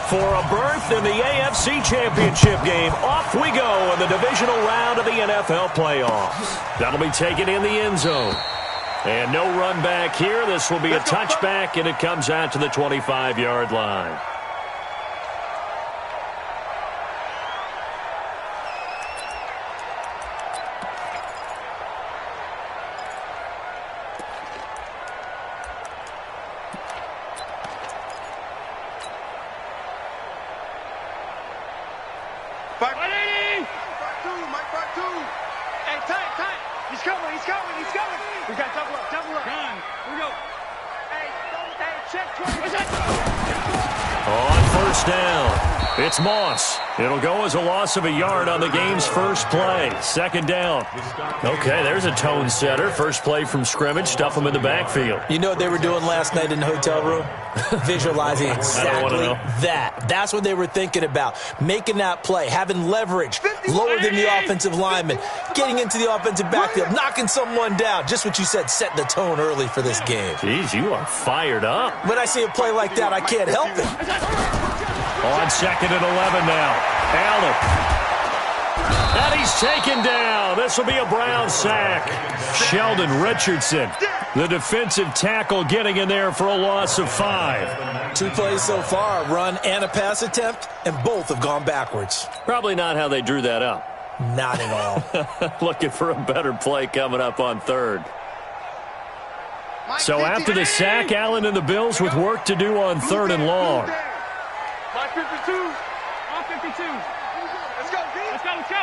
For a berth in the AFC Championship game, off we go in the divisional round of the NFL playoffs. That'll be taken in the end zone. And no run back here. This will be a touchback, and it comes out to the 25-yard line. On first down, it's Moss. It'll go as a loss of a yard on the game's first play. Second down. Okay, there's a tone setter. First play from scrimmage. Stuff them in the backfield. You know what they were doing last night in the hotel room? Visualizing exactly that. That's what they were thinking about. Making that play, having leverage, lower than the offensive lineman, getting into the offensive backfield, knocking someone down. Just what you said, set the tone early for this game. Jeez, you are fired up. When I see a play like that, I can't help it. On second and 11 now. Allen. And he's taken down. This will be a Brown sack. Sheldon Richardson, the defensive tackle, getting in there for a loss of 5. 2 plays so far, a run and a pass attempt, and both have gone backwards. Probably not how they drew that up. Not at all. Looking for a better play coming up on third. So after the sack, Allen and the Bills with work to do on third and long. 52. 52. Let's go, D. Let's go.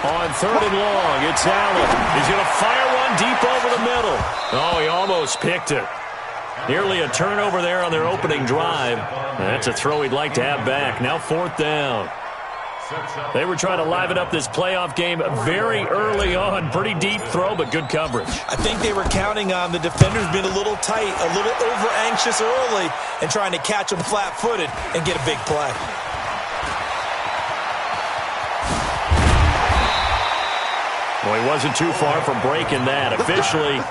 On third and long, it's Allen. He's going to fire one deep over the middle. Oh, he almost picked it. Nearly a turnover there on their opening drive. That's a throw he'd like to have back. Now fourth down. They were trying to liven up this playoff game very early on. Pretty deep throw, but good coverage. I think they were counting on the defenders being a little tight, a little over-anxious early, and trying to catch them flat-footed and get a big play. Well, he wasn't too far from breaking that. Officially,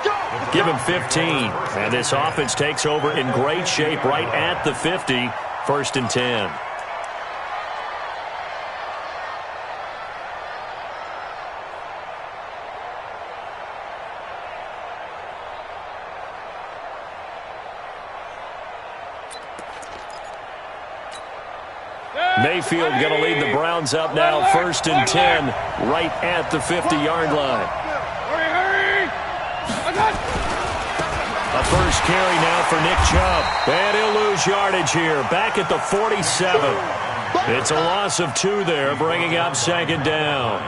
give him 15. And this offense takes over in great shape right at the 50. First and 10. Mayfield going to lead the Browns up now, first and 10, right at the 50-yard line. A first carry now for Nick Chubb. And he'll lose yardage here, back at the 47. It's a loss of 2 there, bringing up second down.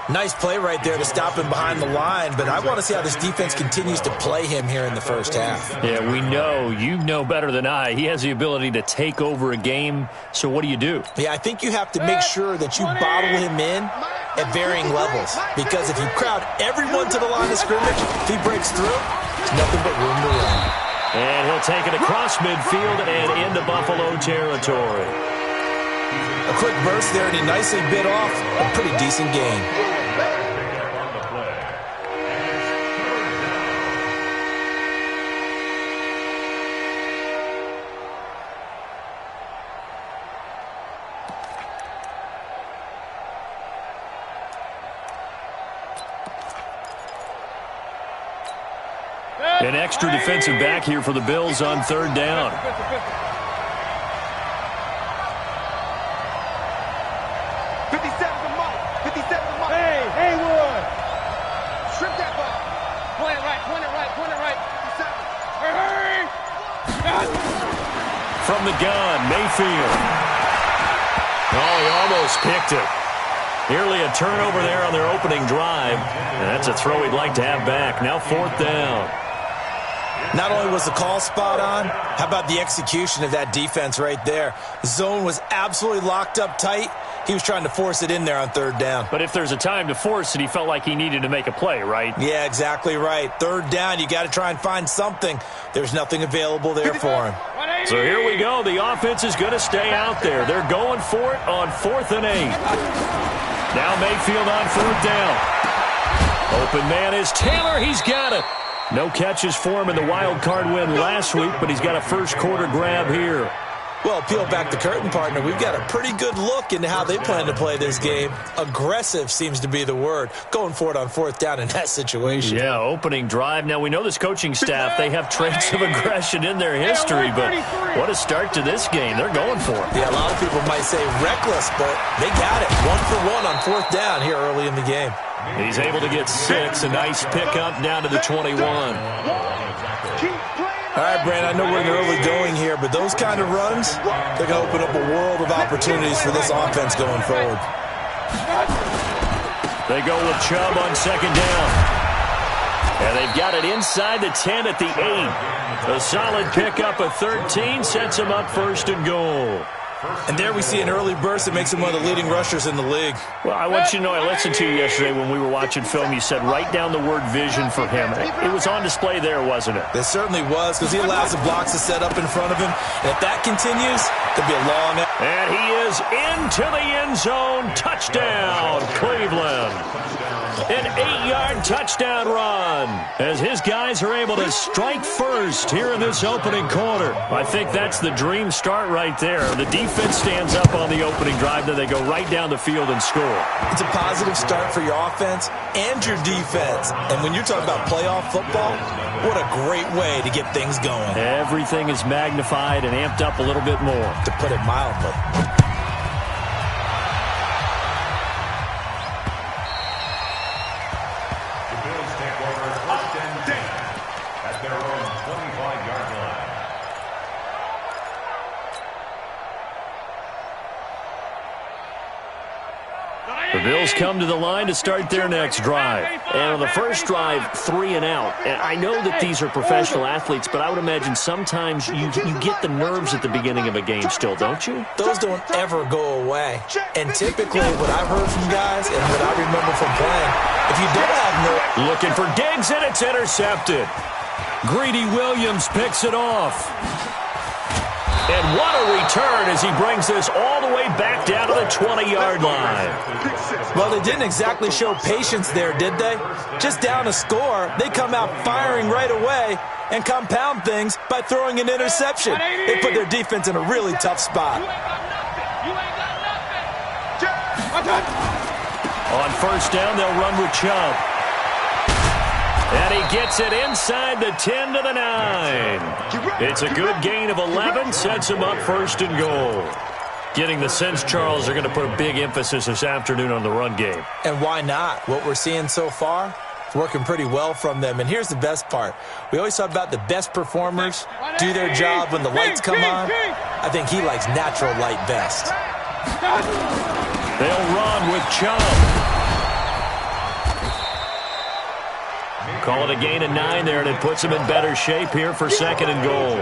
Nice play right there to stop him behind the line, but I want to see how this defense continues to play him here in the first half. Yeah, we know. You know better than I. He has the ability to take over a game, so what do you do? Yeah, I think you have to make sure that you bottle him in at varying levels, because if you crowd everyone to the line of scrimmage, if he breaks through, there's nothing but room to run. And he'll take it across midfield and into Buffalo territory. A quick burst there, and he nicely bit off a pretty decent gain. An extra defensive back here for the Bills on third down. From the gun, Mayfield. Oh, he almost picked it. Nearly a turnover there on their opening drive. And that's a throw he'd like to have back. Now fourth down. Not only was the call spot on, how about the execution of that defense right there? The zone was absolutely locked up tight. He was trying to force it in there on third down. But if there's a time to force it, he felt like he needed to make a play, right? Yeah, exactly right. Third down, you got to try and find something. There's nothing available there for him. So here we go. The offense is going to stay out there. They're going for it on 4th and 8. Now Mayfield on 4th down. Open man is Taylor. He's got it. No catches for him in the wild card win last week, but he's got a first quarter grab here. Well, peel back the curtain, partner. We've got a pretty good look into how they plan to play this game. Aggressive seems to be the word. Going for it on fourth down in that situation. Yeah, opening drive. Now, we know this coaching staff, they have traits of aggression in their history, but what a start to this game. They're going for it. Yeah, a lot of people might say reckless, but they got it. 1-for-1 on fourth down here early in the game. He's able to get 6. A nice pickup down to the 21. All right, Brand, I know we're in early going here, but those kind of runs, they're going to open up a world of opportunities for this offense going forward. They go with Chubb on second down. And they've got it inside the 10 at the 8. A solid pickup of 13 sets them up first and goal. And there we see an early burst that makes him one of the leading rushers in the league. Well, I want you to know, I listened to you yesterday when we were watching film. You said write down the word vision for him. It was on display there, wasn't it? It certainly was, because he allows the blocks to set up in front of him. And if that continues, there'll be a long... And he is into the end zone. Touchdown, Cleveland. An 8-yard touchdown run as his guys are able to strike first here in this opening quarter. I think that's the dream start right there. The defense stands up on the opening drive, then they go right down the field and score. It's a positive start for your offense and your defense. And when you're talking about playoff football, what a great way to get things going. Everything is magnified and amped up a little bit more. To put it mildly. The Bills come to the line to start their next drive. And on the first drive, 3 and out. And I know that these are professional athletes, but I would imagine sometimes you get the nerves at the beginning of a game still, don't you? Those don't ever go away. And typically what I've heard from guys and what I remember from playing, if you don't have nerves... Looking for Diggs, and it's intercepted. Greedy Williams picks it off. And what a return as he brings this all the way back down to the 20-yard line. Well, they didn't exactly show patience there, did they? Just down a score, they come out firing right away and compound things by throwing an interception. They put their defense in a really tough spot. On first down, they'll run with Chubb. And he gets it inside the 10 to the 9. It's a good gain of 11, sets him up first and goal. Getting the sense, Charles, they're going to put a big emphasis this afternoon on the run game. And why not? What we're seeing so far, it's working pretty well from them. And here's the best part. We always talk about the best performers do their job when the lights come on. I think he likes natural light best. They'll run with Chubb. Call it a gain of 9 there, and it puts them in better shape here for second and goal.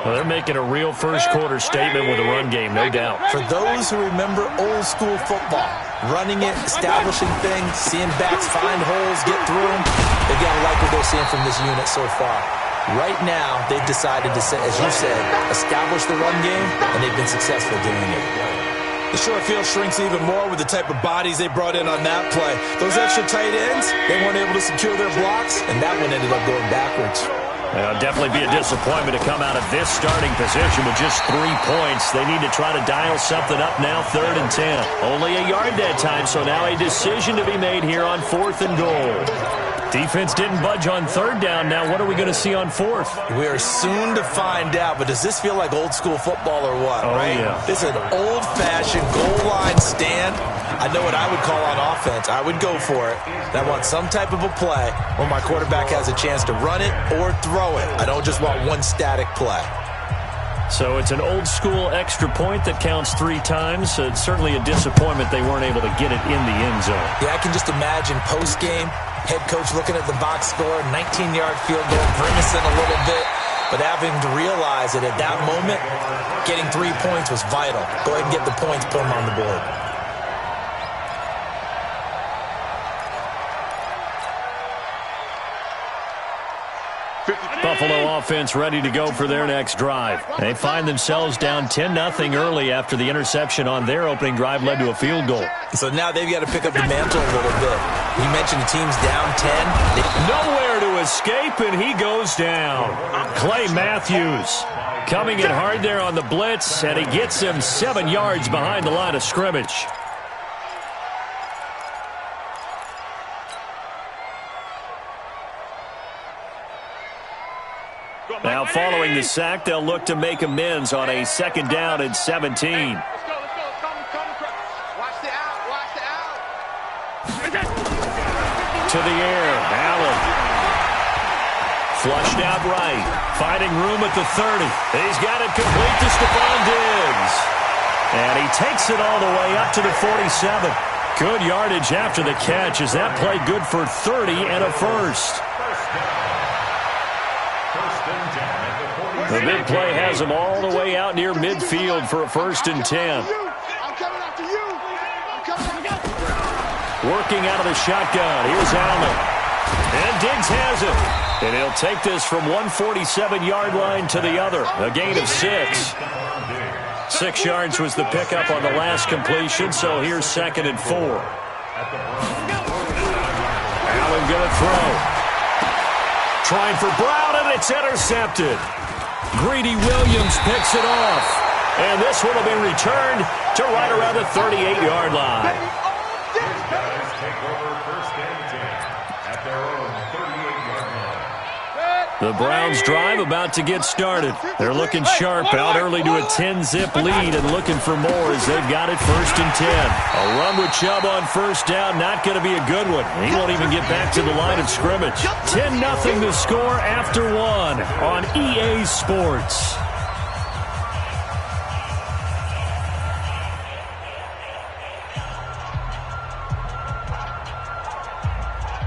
Well, they're making a real first-quarter statement with a run game, no doubt. For those who remember old-school football, running it, establishing things, seeing backs find holes, get through them, they've got to like what they're seeing from this unit so far. Right now, they've decided to, as you said, establish the run game, and they've been successful doing it. The short field shrinks even more with the type of bodies they brought in on that play. Those extra tight ends, they weren't able to secure their blocks, and that one ended up going backwards. It'll definitely be a disappointment to come out of this starting position with just 3 points. They need to try to dial something up now, 3rd and 10. Only a yard that time, so now a decision to be made here on 4th and goal. Defense didn't budge on 3rd down. Now what are we going to see on 4th? We are soon to find out, but does this feel like old school football or what, right? Yeah. This is an old-fashioned goal line stand. I know what I would call on offense. I would go for it. And I want some type of a play where my quarterback has a chance to run it or throw it. I don't just want one static play. So it's an old-school extra point that counts 3 times. It's certainly a disappointment they weren't able to get it in the end zone. Yeah, I can just imagine post-game, head coach looking at the box score, 19-yard field goal, grimacing a little bit, but having to realize that at that moment, getting 3 points was vital. Go ahead and get the points, put them on the board. Buffalo offense ready to go for their next drive. They find themselves down 10-0 early after the interception on their opening drive led to a field goal. So now they've got to pick up the mantle a little bit. You mentioned the team's down 10. Nowhere to escape, and he goes down. Clay Matthews coming in hard there on the blitz, and he gets him 7 yards behind the line of scrimmage. Now following the sack, they'll look to make amends on a 2nd down and 17. Let's go. Watch the out. To the air, Allen. Flushed out right. Finding room at the 30. He's got it complete to Stephon Diggs. And he takes it all the way up to the 47. Good yardage after the catch. Is that play good for 30 and a first? The big play has him all the way out near midfield for a 1st and 10. I'm coming after you. Working out of the shotgun. Here's Allen. And Diggs has it. And he'll take this from 147-yard line to the other. A gain of 6. 6 yards was the pickup on the last completion, so here's 2nd and 4. Allen going to throw. Trying for Brown, and it's intercepted. Greedy Williams picks it off. And this one will be returned to right around the 38-yard line. The Browns drive about to get started. They're looking sharp out early to a 10-zip lead and looking for more as they've got it 1st and 10. A run with Chubb on 1st down, not going to be a good one. He won't even get back to the line of scrimmage. 10-0 to score after 1 on EA Sports.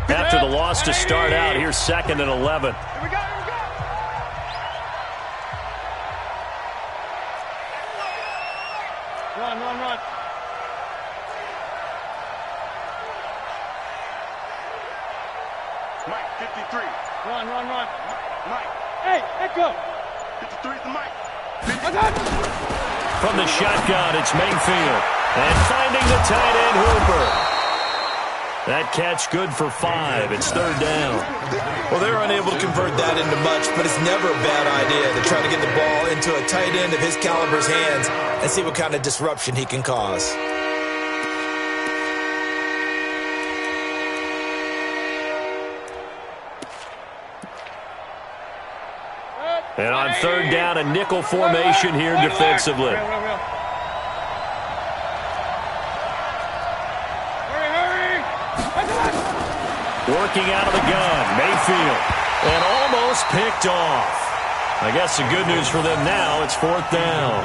After the loss to start out, here's 2nd and 11. Here we go. Run. Mike, 53. Run. Mike. Hey, go. 53 to Mike. From the shotgun, it's Mayfield. And finding the tight end, Hooper. That catch good for 5. It's 3rd down. Well, they were unable to convert that into much, but it's never a bad idea to try to get the ball into a tight end of his caliber's hands and see what kind of disruption he can cause. And on 3rd down, a nickel formation here defensively. Working out of the gun, Mayfield, and almost picked off. I guess the good news for them now, it's 4th down.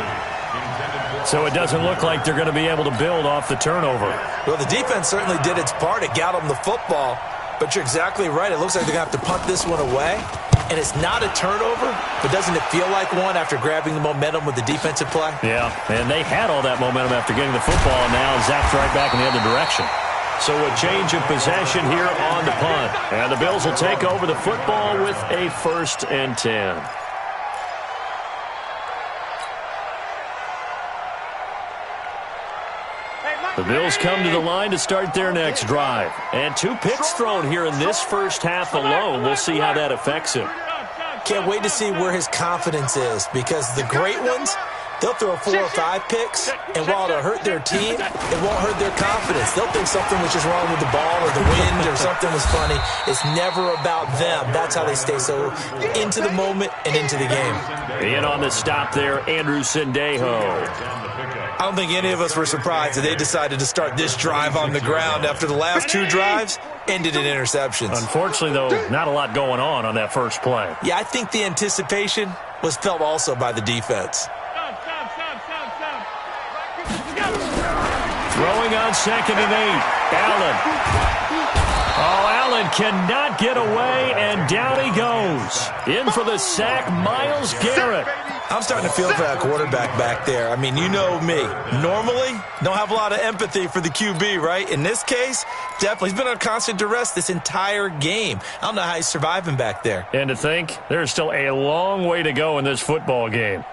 So it doesn't look like they're going to be able to build off the turnover. Well, the defense certainly did its part. It got them the football, but you're exactly right. It looks like they're going to have to punt this one away. And it's not a turnover, but doesn't it feel like one after grabbing the momentum with the defensive play? Yeah, and they had all that momentum after getting the football, and now zapped right back in the other direction. So a change of possession here on the punt. And the Bills will take over the football with a 1st and 10. The Bills come to the line to start their next drive. And 2 picks thrown here in this first half alone. We'll see how that affects him. Can't wait to see where his confidence is, because the great ones, they'll throw 4 or 5 picks, and while it'll hurt their team, it won't hurt their confidence. They'll think something was just wrong with the ball or the wind or something was funny. It's never about them. That's how they stay so into the moment and into the game. In on the stop there, Andrew Sendejo. I don't think any of us were surprised that they decided to start this drive on the ground after the last 2 drives ended in interceptions. Unfortunately, though, not a lot going on that first play. Yeah, I think the anticipation was felt also by the defense. Throwing on 2nd and 8. Allen. Oh, Allen Allen cannot get away, and down he goes. In for the sack, Myles Garrett. I'm starting to feel for that quarterback back there. I mean, you know me. Normally, don't have a lot of empathy for the QB, right? In this case, definitely. He's been under constant duress this entire game. I don't know how he's surviving back there. And to think, there's still a long way to go in this football game.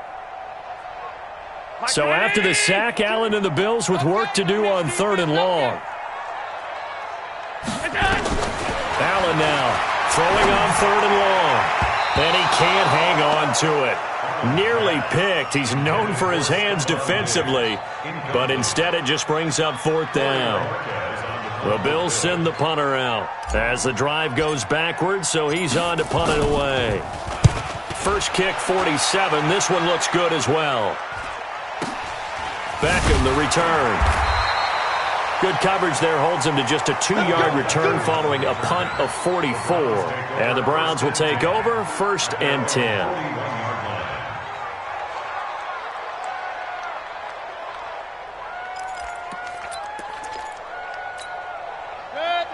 So after the sack, Allen and the Bills with work to do on 3rd and long. Allen now throwing on 3rd and long. And he can't hang on to it. Nearly picked. He's known for his hands defensively, but instead it just brings up 4th down. The Bills send the punter out as the drive goes backwards, so he's on to punt it away. First kick, 47. This one looks good as well. Beckham, the return. Good coverage there holds him to just a 2-yard return following a punt of 44. And the Browns will take over, 1st and 10.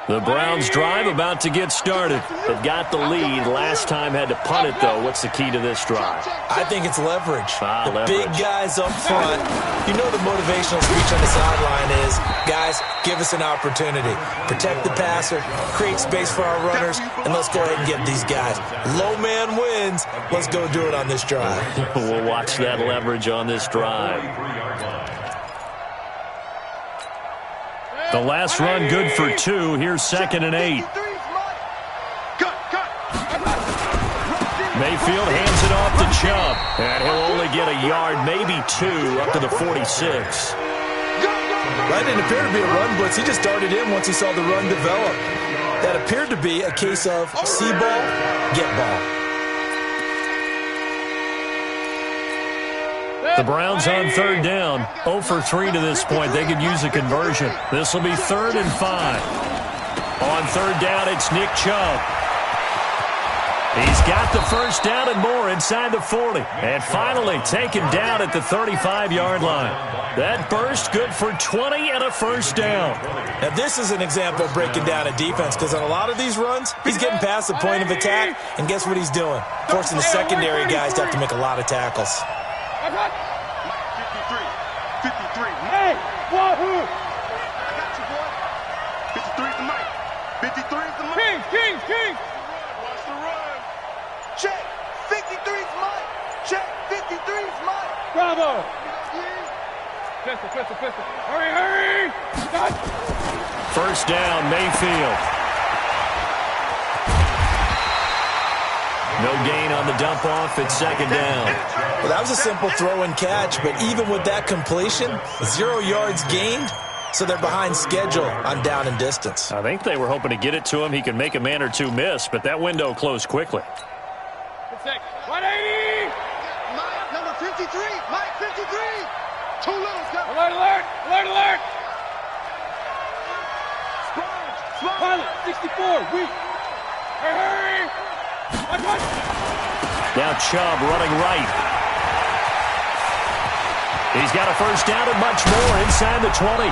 The Browns drive about to get started. They've got the lead. Last time had to punt it, though. What's the key to this drive? I think it's leverage. Leverage. Big guys up front. You know the motivational speech on the sideline is, guys, give us an opportunity. Protect the passer, create space for our runners, and let's go ahead and get these guys. Low man wins. Let's go do it on this drive. We'll watch that leverage on this drive. The last run good for 2. Here's 2nd and 8. Mayfield hands it off to Chubb. And he'll only get a yard, maybe 2, up to the 46. That didn't appear to be a run blitz. He just darted in once he saw the run develop. That appeared to be a case of see ball, get ball. The Browns on 3rd down. 0 for 3 to this point. They could use a conversion. This will be 3rd and 5. On 3rd down, it's Nick Chubb. He's got the first down and more inside the 40. And finally taken down at the 35-yard line. That burst good for 20 and a first down. Now, this is an example of breaking down a defense because on a lot of these runs, he's getting past the point of attack, and guess what he's doing? Forcing the secondary guys to have to make a lot of tackles. 53. Hey, wahoo! I got you, boy. 53 is the mic. 53 is the mic. King! Watch the run. Check! 53's mine! Check! 53's mine! Bravo! Pistol! Hurry! Stop! First down, Mayfield. No gain on the dump off. It's 2nd down. Well, that was a simple throw and catch, but even with that completion, 0 yards gained, so they're behind schedule on down and distance. I think they were hoping to get it to him. He could make a man or two miss, but that window closed quickly. 180! Mike, number 53. Mike, 53. Too little, sir. Alert! Pilot, 64, weak. Hurry! Now Chubb running right. He's got a first down and much more inside the 20.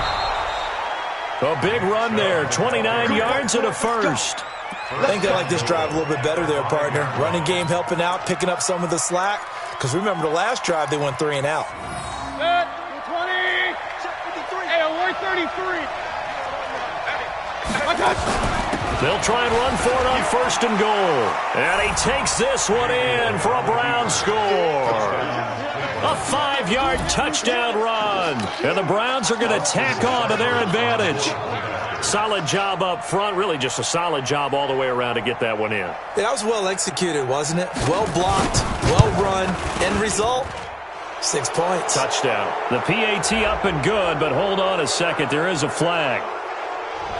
A big run there, 29 yards and a first. I think they like this drive a little bit better there, partner. Running game helping out, picking up some of the slack. Because remember the last drive, they went 3 and out. Set, 20. Hey, alert 33. They'll try and run for it on 1st and goal. And he takes this one in for a Browns score. A 5-yard touchdown run. And the Browns are going to tack on to their advantage. Solid job up front. Really just a solid job all the way around to get that one in. Yeah, that was well executed, wasn't it? Well blocked, well run. End result, 6 points. Touchdown. The PAT up and good, but hold on a second. There is a flag.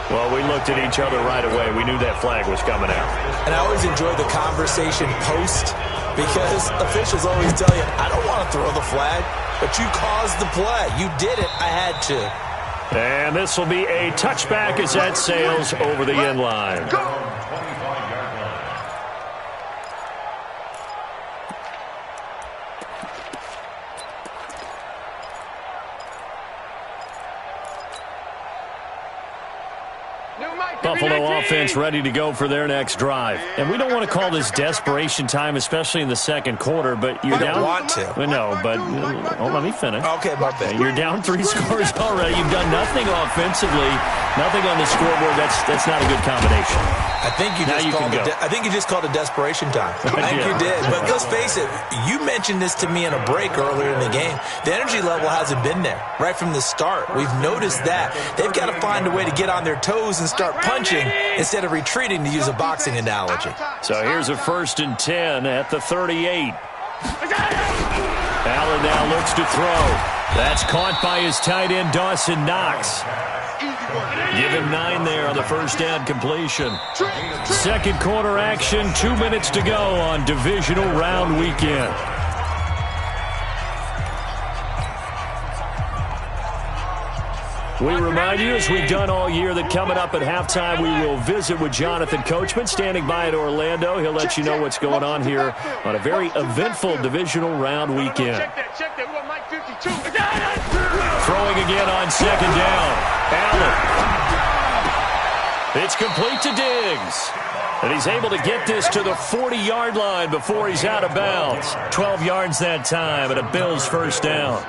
Well, we looked at each other right away. We knew that flag was coming out. And I always enjoy the conversation post because officials always tell you, I don't want to throw the flag, but you caused the play. You did it. I had to. And this will be a touchback as that sails over the end line. Buffalo offense ready to go for their next drive. And we don't want to call this desperation time, especially in the second quarter, but you're down. I don't want to. No, but let me finish. Okay, my bad. You're down 3 scores already. You've done nothing offensively, nothing on the scoreboard. That's not a good combination. I think you just called it desperation time. I think you did. But let's face it, you mentioned this to me in a break earlier in the game. The energy level hasn't been there right from the start. We've noticed that. They've got to find a way to get on their toes and start punching instead of retreating, to use a boxing analogy. So here's a 1st and 10 at the 38. Allen now looks to throw. That's caught by his tight end, Dawson Knox. Give him 9 there on the first down completion. Second quarter action, 2 minutes to go on divisional round weekend. We remind you, as we've done all year, that coming up at halftime, we will visit with Jonathan Coachman, standing by in Orlando. He'll let you know what's going on here on a very eventful divisional round weekend. Throwing again on second down. Allen. It's complete to Diggs. And he's able to get this to the 40-yard line before he's out of bounds. 12 yards that time, and a Bills first down.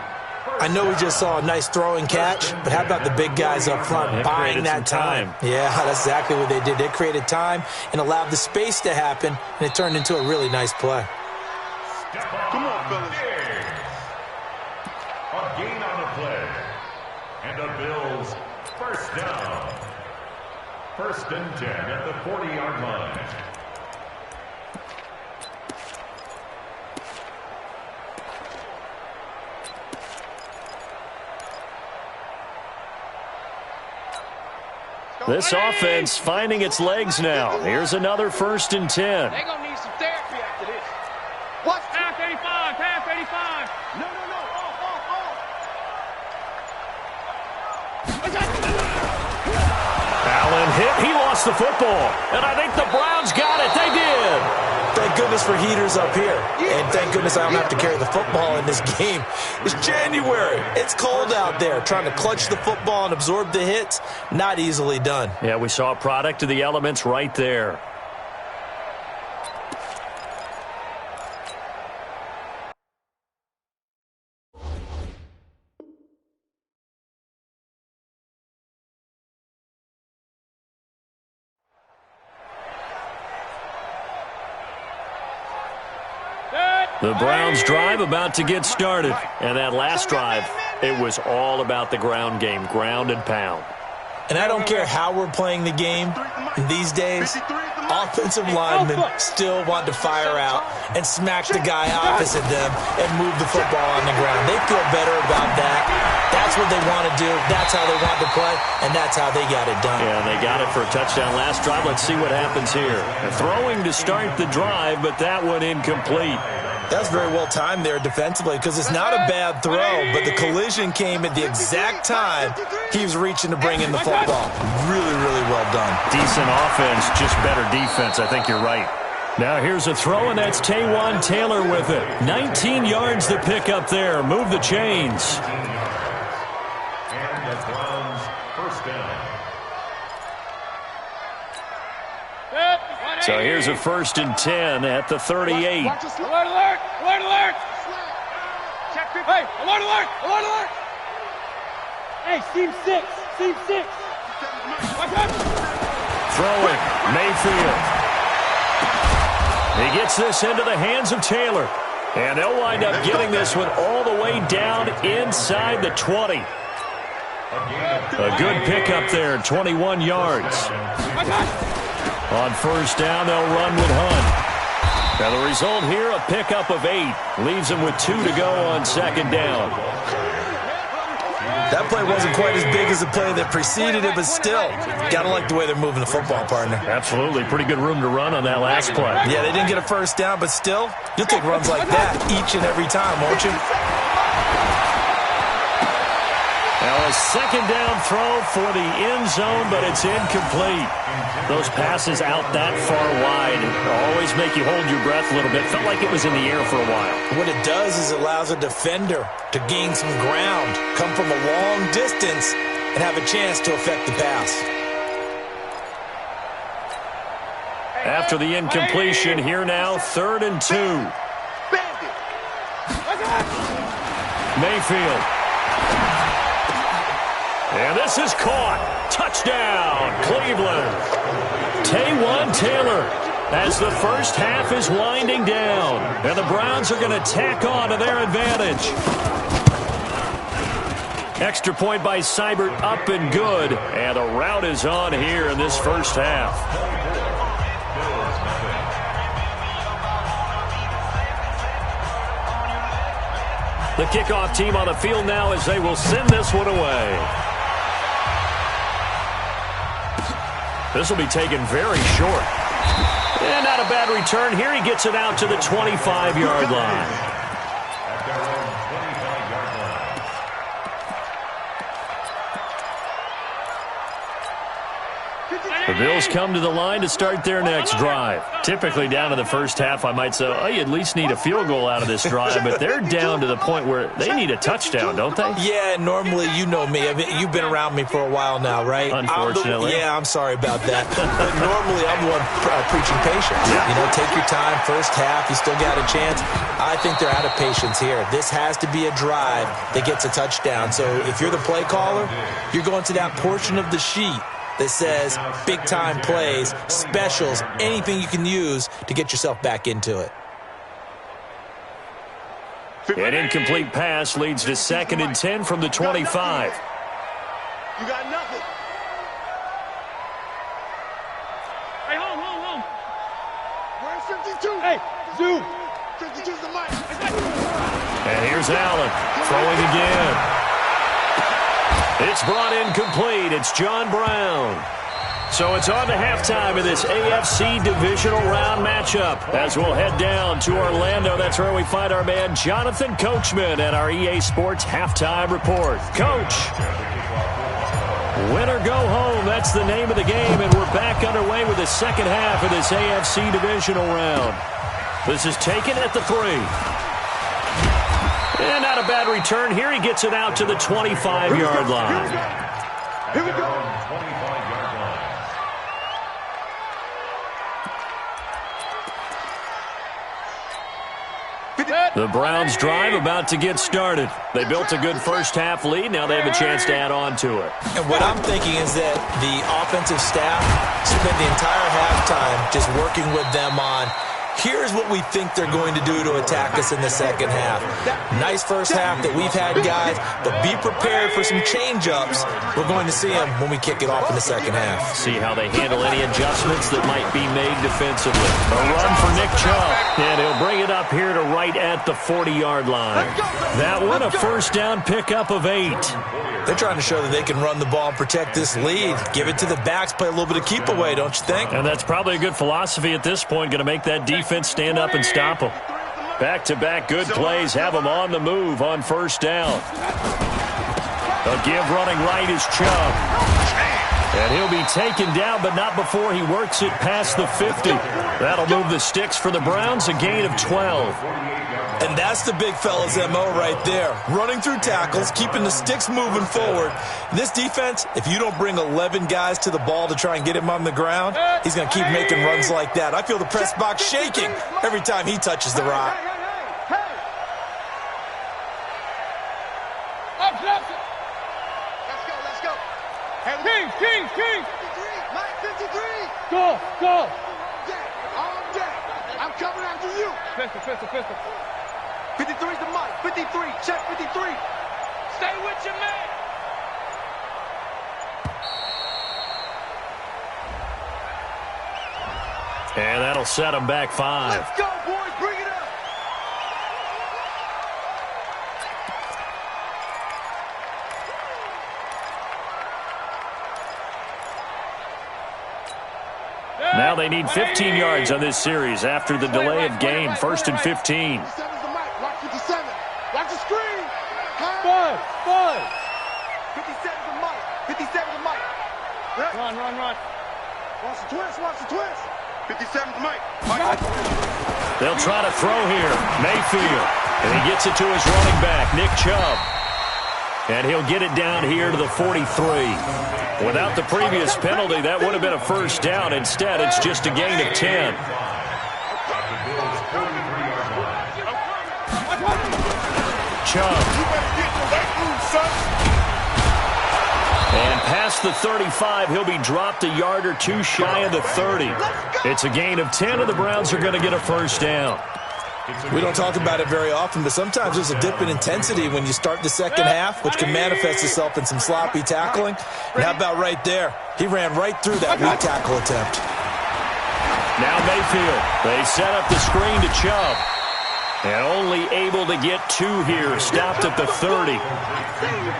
I know we just saw a nice throwing catch, but how about the big guys up front buying that time? Yeah, that's exactly what they did. They created time and allowed the space to happen, and it turned into a really nice play. Come on, fellas. A gain on the play. And the Bills first down. 1st and 10 at the 40-yard line. This offense finding its legs now. Here's another 1st and 10. They're going to need some therapy after this. What? Pass 85, pass 85. No. Allen hit. He lost the football. And I think the Browns got it. They did. Thank goodness for heaters up here. And thank goodness I don't have to carry the football in this game. It's January. It's cold out there. Trying to clutch the football and absorb the hits, not easily done. Yeah, we saw a product of the elements right there. The Browns drive about to get started. And that last drive, it was all about the ground game, ground and pound. And I don't care how we're playing the game these days, offensive linemen still want to fire out and smack the guy opposite them and move the football on the ground. They feel better about that. That's what they want to do. That's how they want to play, and that's how they got it done. Yeah, they got it for a touchdown last drive. Let's see what happens here. Throwing to start the drive, but that one incomplete. That's very well timed there defensively, because it's not a bad throw, but the collision came at the exact time he was reaching to bring in the football. Really, really well done. Decent offense, just better defense. I think you're right. Now here's a throw, and that's Taywan Taylor with it. 19 yards to pick up there. Move the chains. And the Browns first down. So here's a 1st and 10 at the 38. Alert, alert, alert, alert. Check 50. Hey, alert, alert, alert, alert. Hey, seam 6, seam 6. Watch out. Throwing, Mayfield. He gets this into the hands of Taylor. And they'll wind up getting this one all the way down inside the 20. A good pickup there, 21 yards. Watch out. On first down, they'll run with Hunt. Now the result here, a pickup of 8. Leaves them with 2 to go on second down. That play wasn't quite as big as the play that preceded it, but still, got to like the way they're moving the football, partner. Absolutely. Pretty good room to run on that last play. Yeah, they didn't get a first down, but still, you'll take runs like that each and every time, won't you? Now a second down throw for the end zone, but it's incomplete. Those passes out that far wide always make you hold your breath a little bit. Felt like it was in the air for a while. What it does is it allows a defender to gain some ground, come from a long distance, and have a chance to affect the pass. After the incompletion, here now, 3rd and 2. Mayfield. And this is caught. Touchdown, Cleveland. Taywan Taylor as the first half is winding down. And the Browns are going to tack on to their advantage. Extra point by Seibert, up and good. And the rout is on here in this first half. The kickoff team on the field now as they will send this one away. This will be taken very short. And not a bad return. Here he gets it out to the 25-yard line. The Bills come to the line to start their next drive. Typically down in the first half, I might say, oh, you at least need a field goal out of this drive, but they're down to the point where they need a touchdown, don't they? Yeah, normally, you know me. I mean, you've been around me for a while now, right? Unfortunately. I'm sorry about that. But normally, I'm the one preaching patience. Yeah. You know, take your time, first half, you still got a chance. I think they're out of patience here. This has to be a drive that gets a touchdown. So if you're the play caller, you're going to that portion of the sheet that says big-time plays, specials, anything you can use to get yourself back into it. An incomplete pass leads to 2nd and 10 from the 25. You got nothing. Hey, home. Where's 52? Hey, zoom. 52's the mic. And here's Allen throwing again. It's brought in complete. It's John Brown. So it's on to halftime of this AFC divisional round matchup as we'll head down to Orlando. That's where we find our man Jonathan Coachman at our EA Sports halftime report. Coach, win or go home. That's the name of the game, and we're back underway with the second half of this AFC divisional round. This is taken at the 3. And not a bad return. Here he gets it out to the 25-yard line. Here we go. 25-yard line. The Browns drive about to get started. They built a good first half lead. Now they have a chance to add on to it. And what I'm thinking is that the offensive staff spent the entire halftime just working with them on, here's what we think they're going to do to attack us in the second half. Nice first half that we've had, guys, but be prepared for some change-ups. We're going to see them when we kick it off in the second half. See how they handle any adjustments that might be made defensively. A run for Nick Chubb, and he'll bring it up here to right at the 40-yard line. That one, a first down pickup of 8. They're trying to show that they can run the ball and protect this lead. Give it to the backs, play a little bit of keep away, don't you think? And that's probably a good philosophy at this point, going to make that defense stand up and stop them. Back-to-back good plays have them on the move on first down. A give running right is Chubb. And he'll be taken down, but not before he works it past the 50. That'll move the sticks for the Browns, a gain of 12. And that's the big fella's MO right there. Running through tackles, keeping the sticks moving forward. This defense, if you don't bring 11 guys to the ball to try and get him on the ground, he's going to keep making runs like that. I feel the press box shaking every time he touches the rock. Let's go. Kings. 53, Mike 53. Go. All day. I'm coming after you. Pistol. 53's the mic. 53. Check 53. Stay with your man. And that'll set him back 5. Let's go, boys. Bring it up. Now they need 15 yards on this series after the delay of game. 1st and 15. 57's the mic. Watch 57. Watch the screen. Five. 57's the mic. 57's the mic. Run. Watch the twist. 57's the mic. They'll try to throw here. Mayfield. And he gets it to his running back, Nick Chubb. And he'll get it down here to the 43. Without the previous penalty, that would have been a first down. Instead, it's just a gain of 10. Chubb. And past the 35, he'll be dropped a yard or two shy of the 30. It's a gain of 10, and the Browns are going to get a first down. We don't talk about it very often, but sometimes there's a dip in intensity when you start the second half, which can manifest itself in some sloppy tackling. And how about right there? He ran right through that weak tackle attempt. Now Mayfield. They set up the screen to Chubb. And only able to get two here. Stopped at the 30.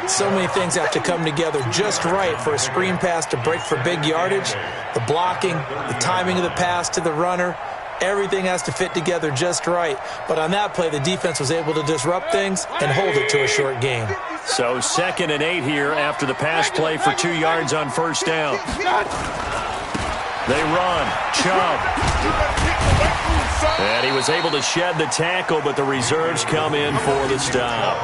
So many things have to come together just right for a screen pass to break for big yardage. The blocking, the timing of the pass to the runner. Everything has to fit together just right. But on that play, the defense was able to disrupt things and hold it to a short gain. So 2nd and 8 here after the pass play for 2 yards on first down. They run. Chubb. And he was able to shed the tackle, but the reserves come in for the stop.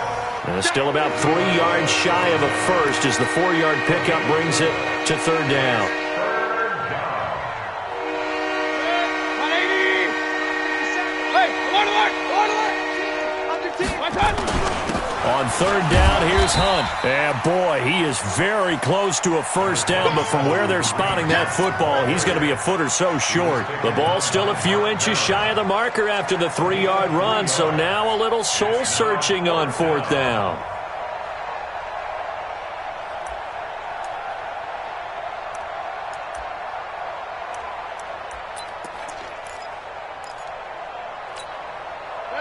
And still about 3 yards shy of a first as the 4-yard pickup brings it to 3rd down. On 3rd down, here's Hunt. And boy, he is very close to a first down, but from where they're spotting that football, he's going to be a foot or so short. The ball's still a few inches shy of the marker after the 3-yard run, so now a little soul-searching on 4th down.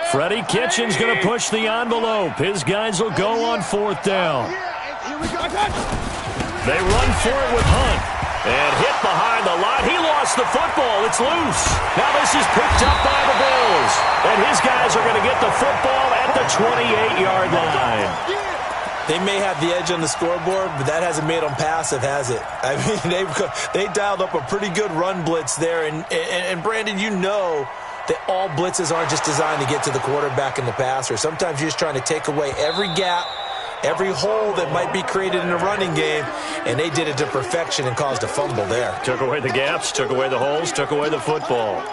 Freddie Kitchens going to push the envelope. His guys will go on 4th down. They run for it with Hunt. And hit behind the line. He lost the football. It's loose. Now this is picked up by the Bills. And his guys are going to get the football at the 28-yard line. They may have the edge on the scoreboard, but that hasn't made them passive, has it? I mean, they dialed up a pretty good run blitz there. And Brandon, you know that all blitzes aren't just designed to get to the quarterback and the passer. Sometimes you're just trying to take away every gap, every hole that might be created in a running game, and they did it to perfection and caused a fumble there. Took away the gaps, took away the holes, took away the football.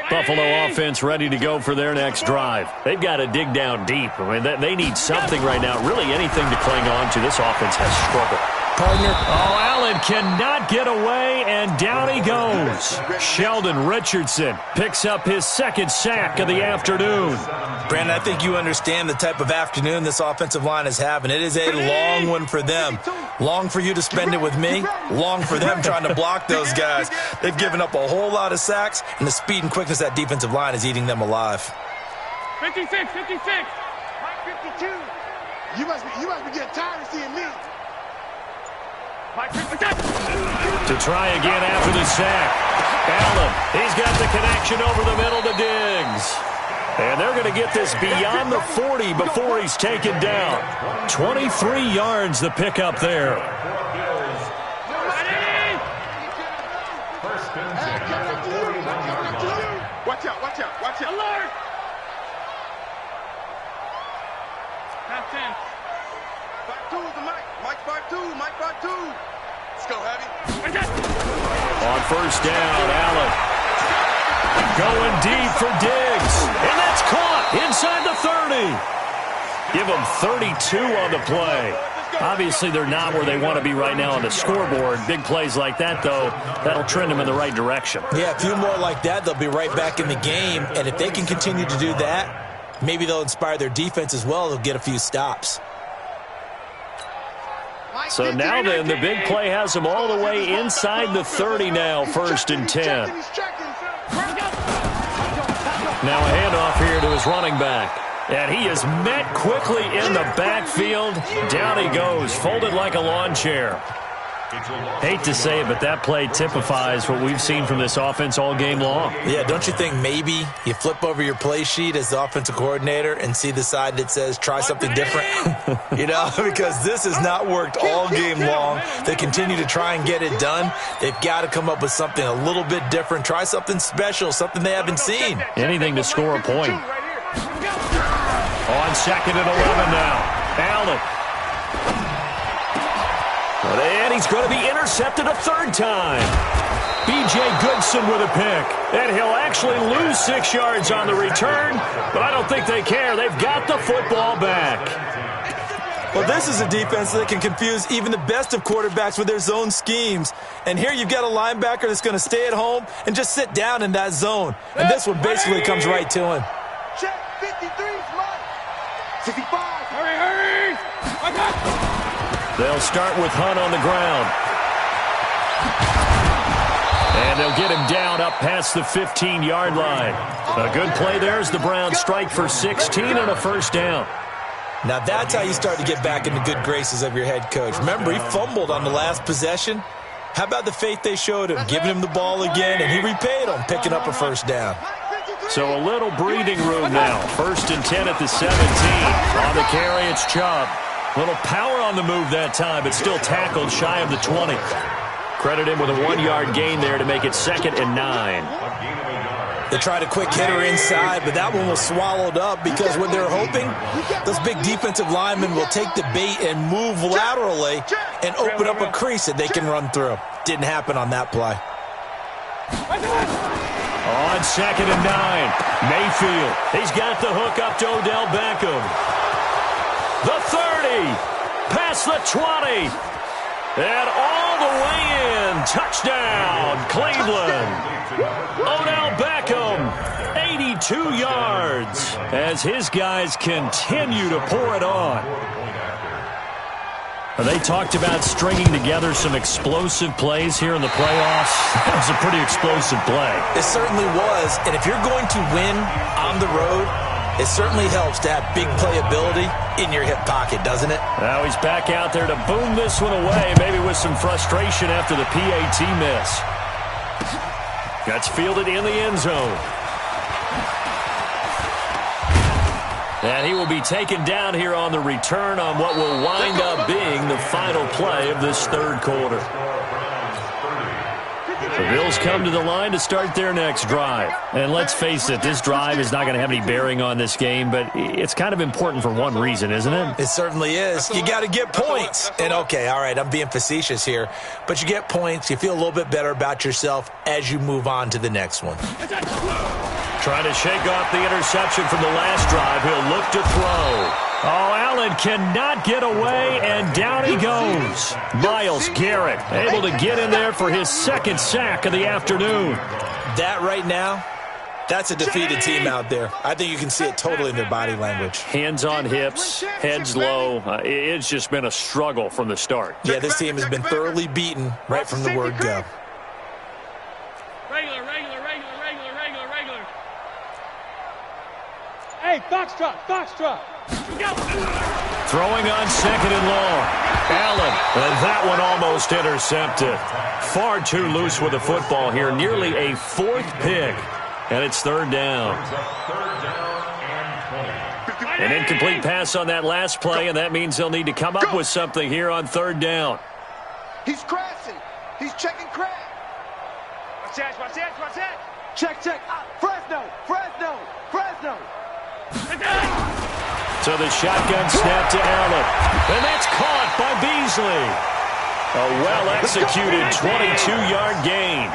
Buffalo offense ready to go for their next drive. They've got to dig down deep. I mean, they need something right now, really anything to cling on to. This offense has struggled. Partner. Oh, Allen cannot get away, and down he goes. Sheldon Richardson picks up his 2nd sack of the afternoon. Brandon, I think you understand the type of afternoon this offensive line is having. It is a long one for them. Long for you to spend it with me. Long for them trying to block those guys. They've given up a whole lot of sacks, and the speed and quickness of that defensive line is eating them alive. 56, 56. 52. You must be getting tired of seeing me. To try again after the sack. Allen, he's got the connection over the middle to Diggs. And they're going to get this beyond the 40 before he's taken down. 23 yards the pickup there. Watch out, watch out, watch out. Alert! Pass 10. 5-2 is the mic. Mike 5-2, Mike 5-2. Let's go, Heavy. On first down, Allen. Going deep for Diggs. And that's caught inside the 30. Give them 32 on the play. Obviously, they're not where they want to be right now on the scoreboard. Big plays like that, though, that'll trend them in the right direction. Yeah, a few more like that, they'll be right back in the game. And if they can continue to do that, maybe they'll inspire their defense as well. They'll get a few stops. So now then, the big play has them all the way inside the 30 now, 1st and 10. Now a handoff here to his running back. And he is met quickly in the backfield. Down he goes, folded like a lawn chair. Hate to say it, but that play typifies what we've seen from this offense all game long. Yeah, don't you think maybe you flip over your play sheet as the offensive coordinator and see the side that says try something different? You know, because this has not worked all game long. They continue to try and get it done. They've got to come up with something a little bit different. Try something special, something they haven't seen. Anything to score a point. On 2nd and 11 now. Allen. And he's going to be intercepted a third time. B.J. Goodson with a pick. And he'll actually lose 6 yards on the return, but I don't think they care. They've got the football back. Well, this is a defense that can confuse even the best of quarterbacks with their zone schemes. And here you've got a linebacker that's going to stay at home and just sit down in that zone. And this one basically comes right to him. Check 53's right. 65. Hurry! They'll start with Hunt on the ground. And they'll get him down up past the 15-yard line. A good play there as the Browns strike for 16 and a first down. Now that's how you start to get back in the good graces of your head coach. Remember, he fumbled on the last possession. How about the faith they showed him, giving him the ball again, and he repaid them, picking up a first down. So a little breathing room now. 1st and 10 at the 17. On the carry, it's Chubb. Little power on the move that time, but still tackled shy of the 20. Credit him with a 1-yard gain there to make it 2nd and 9. They tried a quick hitter inside, but that one was swallowed up because what they're hoping, those big defensive linemen will take the bait and move laterally and open up a crease that they can run through. Didn't happen on that play. On 2nd and 9, Mayfield. He's got the hook up to Odell Beckham. The 30, past the 20, and all the way in. Touchdown, Cleveland. Odell Beckham, 82 yards, as his guys continue to pour it on. They talked about stringing together some explosive plays here in the playoffs. That was a pretty explosive play. It certainly was, and if you're going to win on the road, it certainly helps to have big playability in your hip pocket, doesn't it? Now he's back out there to boom this one away, maybe with some frustration after the PAT miss. That's fielded in the end zone. And he will be taken down here on the return on what will wind up being the final play of this third quarter. The Bills come to the line to start their next drive. And let's face it, this drive is not going to have any bearing on this game, but it's kind of important for one reason, isn't it? It certainly is. You got to get points. And, okay, all right, I'm being facetious here, but you get points, you feel a little bit better about yourself as you move on to the next one. Trying to shake off the interception from the last drive. He'll look to throw. Oh, Allen cannot get away, and down he goes. Myles Garrett able to get in there for his 2nd sack of the afternoon. That right now, that's a defeated team out there. I think you can see it totally in their body language. Hands on hips, heads low. It's just been a struggle from the start. Yeah, this team has been thoroughly beaten right from the word go. Regular. Hey, Foxtrot. Throwing on 2nd and long. Allen, and that one almost intercepted. Far too loose with the football here. Nearly a 4th pick, and it's 3rd down. An incomplete pass on that last play, and that means they'll need to come up with something here on 3rd down. He's crashing. He's checking crash. Watch that. Check. Fresno. So the shotgun snap to Allen. And that's caught by Beasley. A well-executed 22-yard gain.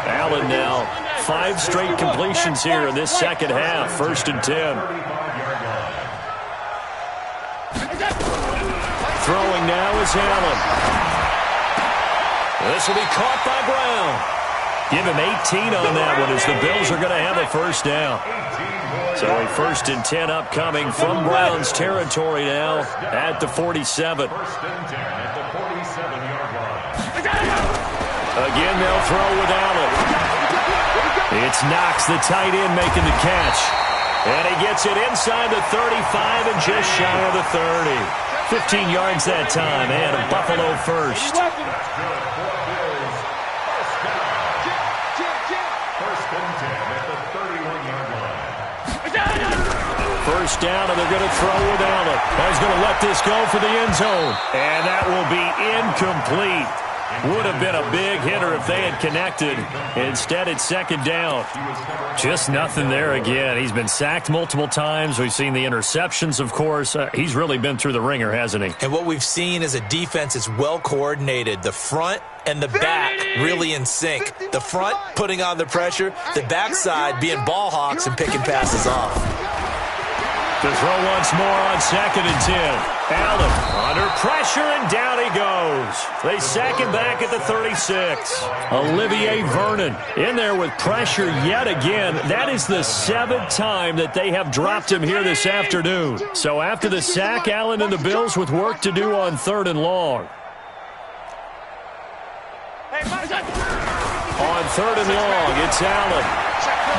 Allen now 5 straight completions here in this second half. 1st and 10. Throwing now is Allen. This will be caught by Brown. Give him 18 on that one as the Bills are going to have a first down. So a 1st and 10 upcoming from Browns territory now at the 47. Again, they'll throw with Allen. It's Knox, the tight end, making the catch. And he gets it inside the 35 and just shy of the 30. 15 yards that time, and a Buffalo first. First down, and they're going to throw with Allen. He's going to let this go for the end zone. And that will be incomplete. Would have been a big hitter if they had connected. Instead, it's second down. Just nothing there again. He's been sacked multiple times. We've seen the interceptions, of course. He's really been through the ringer, hasn't he? And what we've seen is a defense that's well coordinated. The front and the back really in sync. The front putting on the pressure. The backside being ball hawks and picking passes off. To throw once more on 2nd and 10. Allen under pressure, and down he goes. They sack him back at the 36. Olivier Vernon in there with pressure yet again. That is the 7th time that they have dropped him here this afternoon. So after the sack, Allen and the Bills with work to do on 3rd and long. On 3rd and long, it's Allen.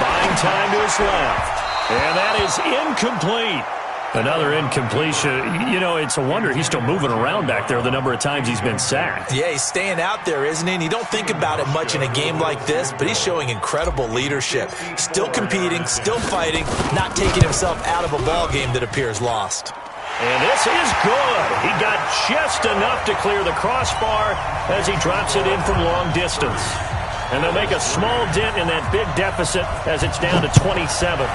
Buying time to his left. And that is incomplete. Another incompletion. You know, it's a wonder he's still moving around back there the number of times he's been sacked. Yeah, he's staying out there, isn't he? And you don't think about it much in a game like this, but he's showing incredible leadership. Still competing, still fighting, not taking himself out of a ball game that appears lost. And this is good. He got just enough to clear the crossbar as he drops it in from long distance. And they'll make a small dent in that big deficit as it's down to 27.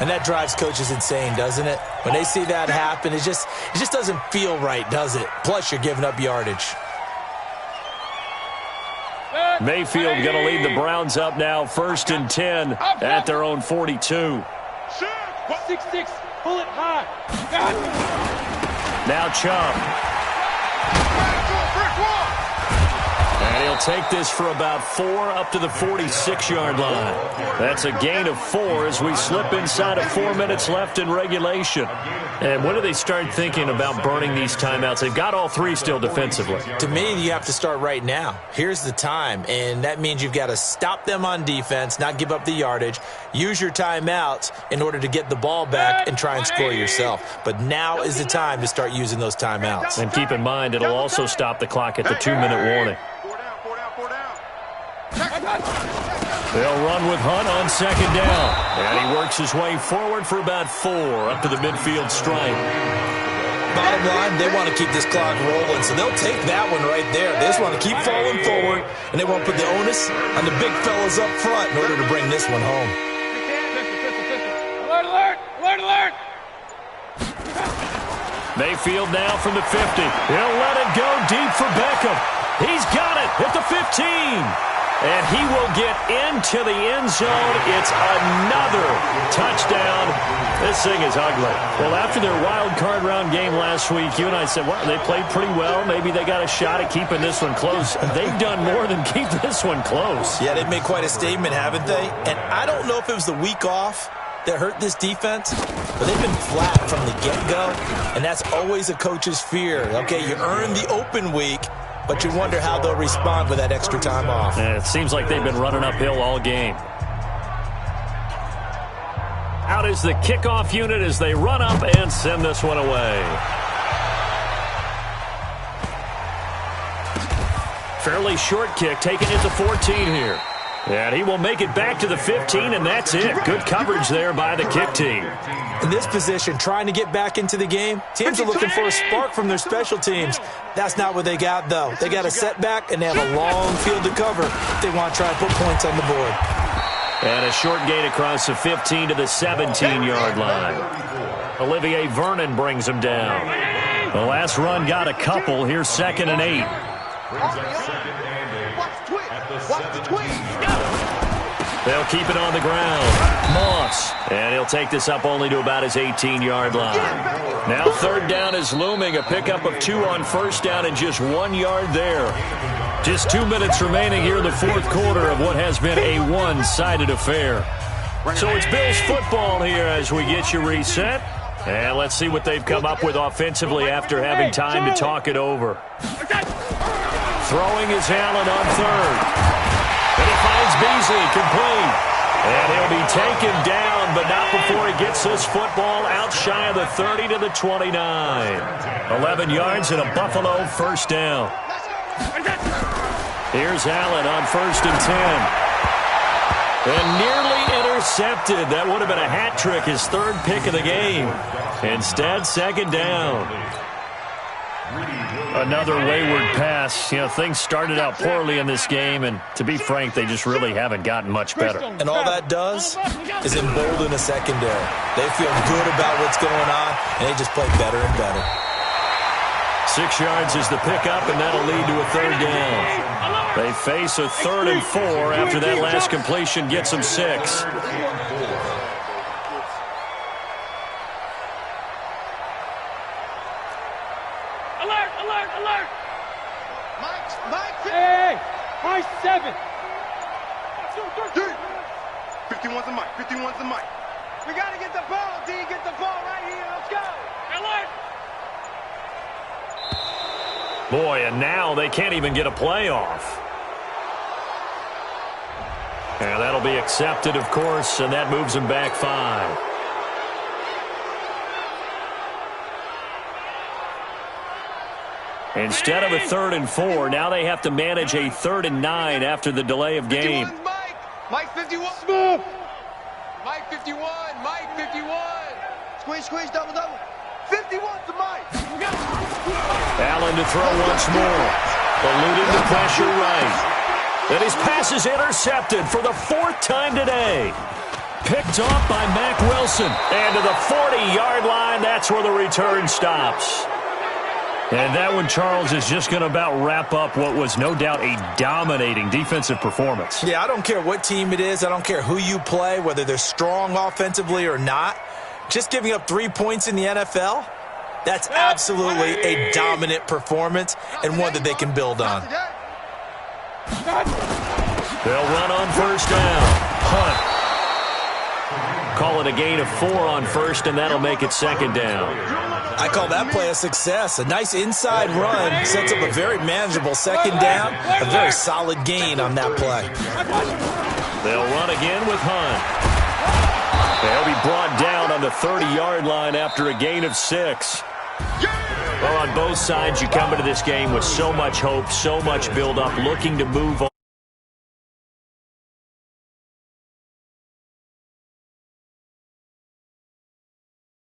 And that drives coaches insane, doesn't it? When they see that happen, it just doesn't feel right, does it? Plus, you're giving up yardage. Mayfield going to lead the Browns up now, 1st and 10 at their own 42. 6-6, pull it high. Now Chubb. And he'll take this for about 4 up to the 46-yard line. That's a gain of 4 as we slip inside of 4 minutes left in regulation. And when do they start thinking about burning these timeouts? They've got all 3 still defensively. To me, you have to start right now. Here's the time, and that means you've got to stop them on defense, not give up the yardage, use your timeouts in order to get the ball back and try and score yourself. But now is the time to start using those timeouts. And keep in mind, it'll also stop the clock at the 2-minute warning. They'll run with Hunt on 2nd down. And he works his way forward for about 4 up to the midfield stripe. Bottom line, they want to keep this clock rolling, so they'll take that one right there. They just want to keep falling forward, and they want to put the onus on the big fellas up front in order to bring this one home. Alert, alert, alert, alert. Mayfield now from the 50. He'll let it go deep for Beckham. He's got it at the 15. And he will get into the end zone. It's another touchdown. This thing is ugly. Well, after their wild card round game last week, you and I said, well, they played pretty well. Maybe they got a shot at keeping this one close. They've done more than keep this one close. Yeah, they've made quite a statement, haven't they? And I don't know if it was the week off that hurt this defense, but they've been flat from the get-go, and that's always a coach's fear. Okay, you earn the open week, but you wonder how they'll respond with that extra time off. And it seems like they've been running uphill all game. Out is the kickoff unit as they run up and send this one away. Fairly short kick, taking it to 14 here. And he will make it back to the 15, and that's it. Good coverage there by the kick team. In this position, trying to get back into the game, teams are looking for a spark from their special teams. That's not what they got, though. They got a setback, and they have a long field to cover if they want to try and put points on the board. And a short gain across the 15 to the 17-yard line. Olivier Vernon brings him down. The last run got a couple. Here's 2nd and 8. They'll keep it on the ground. Moss. And he'll take this up only to about his 18-yard line. Now 3rd down is looming. A pickup of 2 on 1st down and just 1 yard there. Just 2 minutes remaining here in the 4th quarter of what has been a one-sided affair. So it's Bills football here as we get you reset. And let's see what they've come up with offensively after having time to talk it over. Throwing is Allen on 3rd. And he finds Beasley complete. And he'll be taken down, but not before he gets this football out shy of the 30 to the 29. 11 yards and a Buffalo first down. Here's Allen on 1st and 10. And nearly intercepted. That would have been a hat trick, his 3rd pick of the game. Instead, 2nd down. Another wayward pass. You know, things started out poorly in this game, and to be frank, they just really haven't gotten much better. And all that does is embolden a secondary. They feel good about what's going on, and they just play better and better. 6 yards is the pickup, and that'll lead to a 3rd down. They face a 3rd and 4 after that last completion gets them 6. Alert, alert, alert! Hey, Mike 7. 51's the mic. 51's the mic. We got to get the ball, D. Get the ball right here. Let's go. Alert! Boy, and now they can't even get a playoff. And that'll be accepted, of course, and that moves them back 5. Instead of a 3rd and 4, now they have to manage a 3rd and 9 after the delay of game. Mike 51. Smooth. Mike 51. Mike 51. Squeeze, double. 51's the Mike. Allen to throw once more. Eluding the pressure right. And his pass is intercepted for the 4th time today. Picked off by Mack Wilson. And to the 40-yard line, that's where the return stops. And that one, Charles, is just going to about wrap up what was no doubt a dominating defensive performance. Yeah, I don't care what team it is. I don't care who you play, whether they're strong offensively or not. Just giving up 3 points in the NFL, that's absolutely a dominant performance and one that they can build on. They'll run on 1st down. Hunt. Call it a gain of 4 on 1st, and that'll make it 2nd down. I call that play a success. A nice inside run sets up a very manageable 2nd down, a very solid gain on that play. They'll run again with Hunt. They'll be brought down on the 30-yard line after a gain of 6. Well, on both sides, you come into this game with so much hope, so much build-up, looking to move on.